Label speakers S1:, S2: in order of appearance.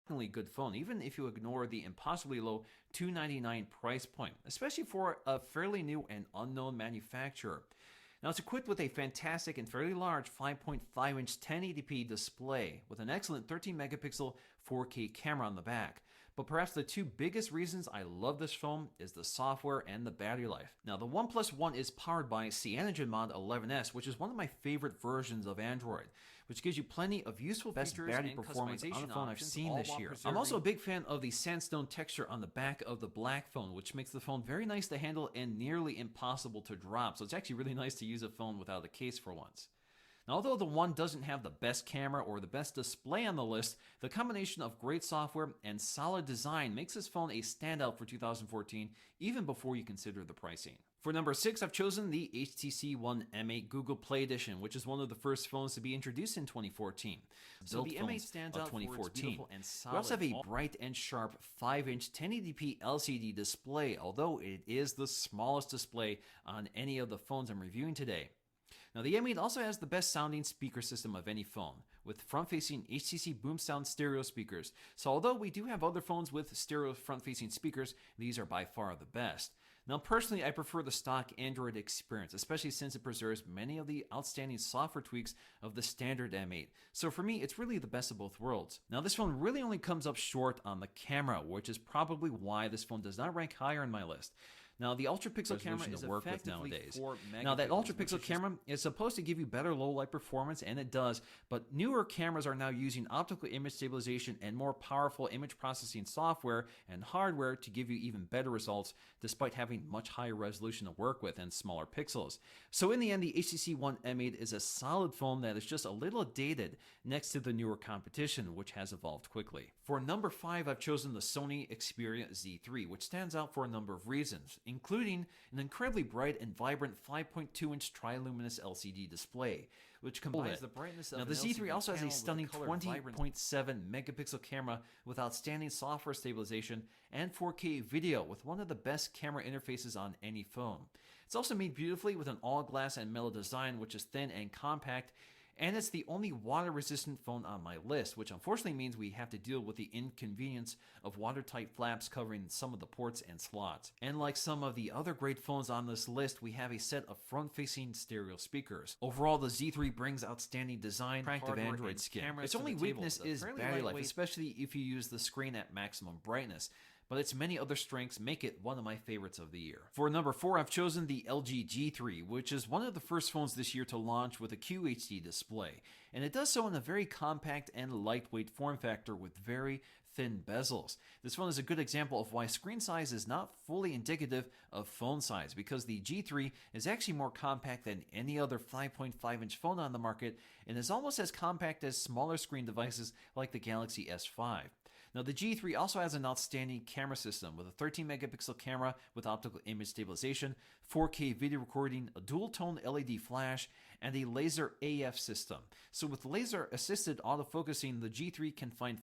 S1: good phone, even if you ignore the impossibly low $299 price point, especially for a fairly new and unknown manufacturer. Now, it's equipped with a fantastic and fairly large 5.5-inch 1080p display with an excellent 13-megapixel 4K camera on the back. But perhaps the two biggest reasons I love this phone is the software and the battery life. Now, the OnePlus One is powered by CyanogenMod 11S, which is one of my favorite versions of Android, which gives you plenty of useful best battery performance on the phone I've seen this year. I'm also a big fan of the sandstone texture on the back of the black phone, which makes the phone very nice to handle and nearly impossible to drop. So it's actually really nice to use a phone without a case for once. Now, although the One doesn't have the best camera or the best display on the list, the combination of great software and solid design makes this phone a standout for 2014, even before you consider the pricing. For number 6, I've chosen the HTC One M8 Google Play Edition, which is one of the first phones to be introduced in 2014. So the M8 stands out for its beautiful and solid. We also have a bright and sharp 5-inch 1080p LCD display, although it is the smallest display on any of the phones I'm reviewing today. Now, the M8 also has the best sounding speaker system of any phone, with front-facing HTC Boom Sound stereo speakers. So although we do have other phones with stereo front-facing speakers, these are by far the best. Now, personally, I prefer the stock Android experience, especially since it preserves many of the outstanding software tweaks of the standard M8. So for me, it's really the best of both worlds. Now, this phone really only comes up short on the camera, which is probably why this phone does not rank higher on my list. Now, the ultra-pixel camera is work with nowadays. Now, that ultra-pixel camera is supposed to give you better low-light performance, and it does, but newer cameras are now using optical image stabilization and more powerful image processing software and hardware to give you even better results, despite having much higher resolution to work with and smaller pixels. So in the end, the HTC One M8 is a solid phone that is just a little dated next to the newer competition, which has evolved quickly. For number 5, I've chosen the Sony Xperia Z3, which stands out for a number of reasons, including an incredibly bright and vibrant 5.2-inch triluminous LCD display, which combines the brightness of the Z3 also has a stunning 20.7 megapixel camera with outstanding software stabilization and 4K video with one of the best camera interfaces on any phone. It's also made beautifully with an all-glass and metal design, which is thin and compact, and it's the only water-resistant phone on my list, which unfortunately means we have to deal with the inconvenience of watertight flaps covering some of the ports and slots. And like some of the other great phones on this list, we have a set of front-facing stereo speakers. Overall, the Z3 brings outstanding design, attractive Android skin. Its only weakness is battery life, especially if you use the screen at maximum brightness, but its many other strengths make it one of my favorites of the year. For number 4, I've chosen the LG G3, which is one of the first phones this year to launch with a QHD display, and it does so in a very compact and lightweight form factor with very thin bezels. This phone is a good example of why screen size is not fully indicative of phone size, because the G3 is actually more compact than any other 5.5-inch phone on the market and is almost as compact as smaller screen devices like the Galaxy S5. Now, the G3 also has an outstanding camera system with a 13-megapixel camera with optical image stabilization, 4K video recording, a dual-tone LED flash, and a laser AF system. So with laser-assisted autofocusing, the G3 can find